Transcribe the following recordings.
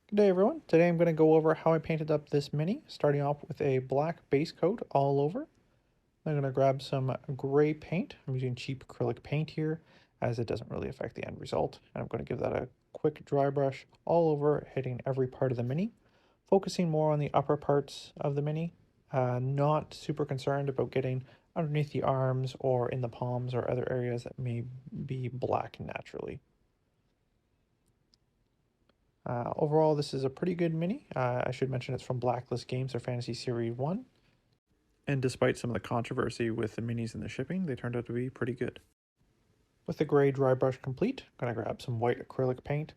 Good day everyone. Today I'm going to go over how I painted up this mini, starting off with a black base coat all over. I'm going to grab some gray paint. I'm using cheap acrylic paint here as it doesn't really affect the end result. And I'm going to give that a quick dry brush all over, hitting every part of the mini, focusing more on the upper parts of the mini. Not super concerned about getting underneath the arms or in the palms or other areas that may be black naturally. Overall, this is a pretty good mini. I should mention it's from BlackList Games, their Fantasy Series 1. And despite some of the controversy with the minis and the shipping, they turned out to be pretty good. With the gray dry brush complete, I'm going to grab some white acrylic paint,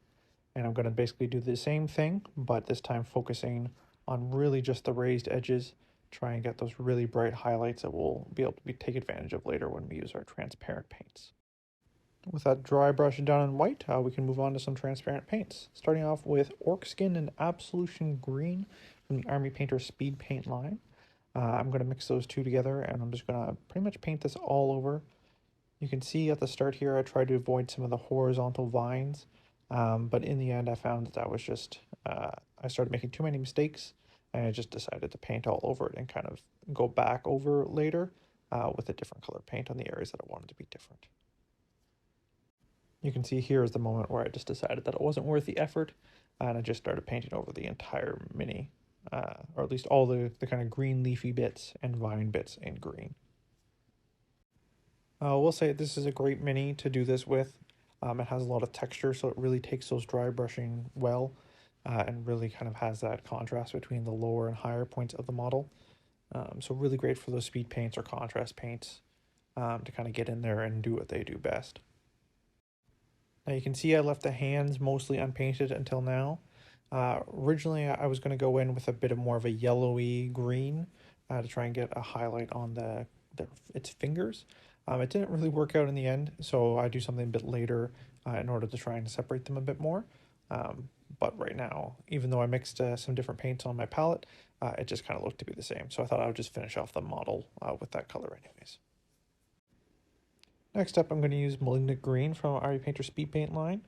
and I'm going to basically do the same thing, but this time focusing on really just the raised edges, try and get those really bright highlights that we'll be able to take advantage of later when we use our transparent paints. With that dry brush done in white, we can move on to some transparent paints. Starting off with Orc Skin and Absolution Green from the Army Painter Speedpaint line. I'm going to mix those two together and I'm just going to pretty much paint this all over. You can see at the start here I tried to avoid some of the horizontal vines, but in the end I found that was just, I started making too many mistakes and I just decided to paint all over it and kind of go back over later with a different color paint on the areas that I wanted to be different. You can see here is the moment where I just decided that it wasn't worth the effort, and I just started painting over the entire mini, or at least all the kind of green leafy bits and vine bits in green. We'll say this is a great mini to do this with. It has a lot of texture, so it really takes those dry brushing well, and really kind of has that contrast between the lower and higher points of the model. So really great for those speed paints or contrast paints to kind of get in there and do what they do best. Now you can see I left the hands mostly unpainted until now. Originally I was going to go in with a bit of more of a yellowy green to try and get a highlight on its fingers. It didn't really work out in the end, so I do something a bit later in order to try and separate them a bit more. But right now, even though I mixed some different paints on my palette, it just kind of looked to be the same. So I thought I would just finish off the model with that color anyways. Next up, I'm going to use Malignant Green from Army Painter Speedpaint line.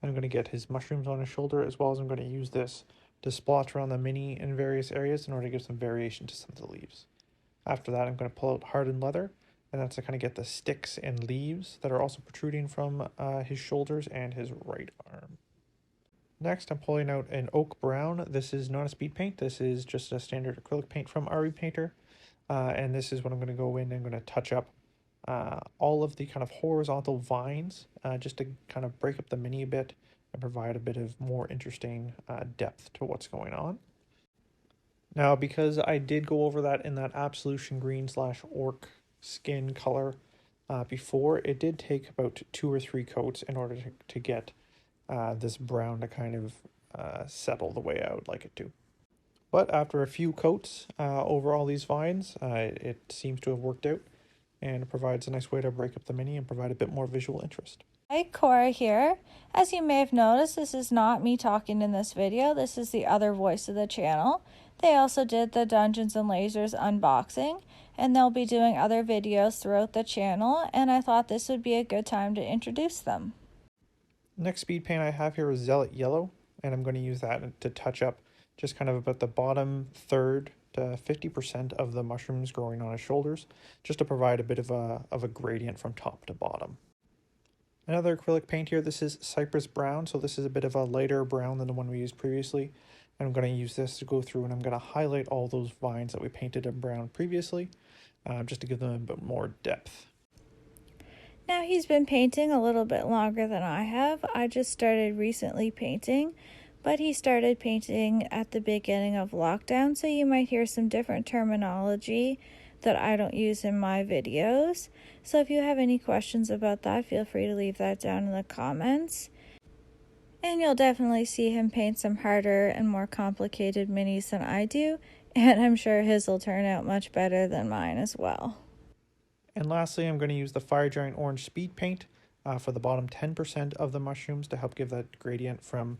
I'm going to get his mushrooms on his shoulder, as well as I'm going to use this to splotch around the mini in various areas in order to give some variation to some of the leaves. After that, I'm going to pull out Hardened Leather, and that's to kind of get the sticks and leaves that are also protruding from his shoulders and his right arm. Next, I'm pulling out an Oak Brown. This is not a speed paint. This is just a standard acrylic paint from Army Painter. And this is what I'm going to go in and I'm going to touch up all of the kind of horizontal vines just to kind of break up the mini a bit and provide a bit of more interesting depth to what's going on. Now, because I did go over that in that Absolution Green / Orc Skin color before, it did take about 2 or 3 coats in order to get this brown to kind of settle the way I would like it to. But after a few coats over all these vines, it seems to have worked out and provides a nice way to break up the mini and provide a bit more visual interest. Hi, Cora here. As you may have noticed, this is not me talking in this video. This is the other voice of the channel. They also did the Dungeons and Lasers unboxing, and they'll be doing other videos throughout the channel, and I thought this would be a good time to introduce them. Next speed paint I have here is Zealot Yellow, and I'm going to use that to touch up just kind of about the bottom third to 50% of the mushrooms growing on his shoulders, just to provide a bit of a gradient from top to bottom. Another acrylic paint here, this is Cypress Brown, so this is a bit of a lighter brown than the one we used previously. And I'm going to use this to go through and I'm going to highlight all those vines that we painted in brown previously, just to give them a bit more depth. Now he's been painting a little bit longer than I have. I just started recently painting, but he started painting at the beginning of lockdown, so you might hear some different terminology that I don't use in my videos. So if you have any questions about that, feel free to leave that down in the comments. And you'll definitely see him paint some harder and more complicated minis than I do, and I'm sure his will turn out much better than mine as well. And lastly, I'm going to use the Fire Giant Orange Speed Paint for the bottom 10% of the mushrooms to help give that gradient from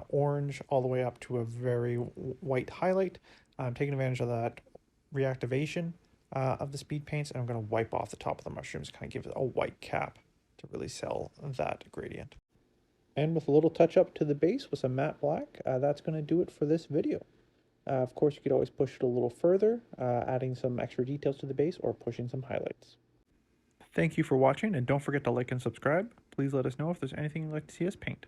orange all the way up to a very white highlight. I'm taking advantage of that reactivation of the speed paints, and I'm going to wipe off the top of the mushrooms, kind of give it a white cap to really sell that gradient. And with a little touch up to the base with some matte black, that's going to do it for this video. Of course, you could always push it a little further, adding some extra details to the base or pushing some highlights. Thank you for watching, and don't forget to like and subscribe. Please let us know if there's anything you'd like to see us paint.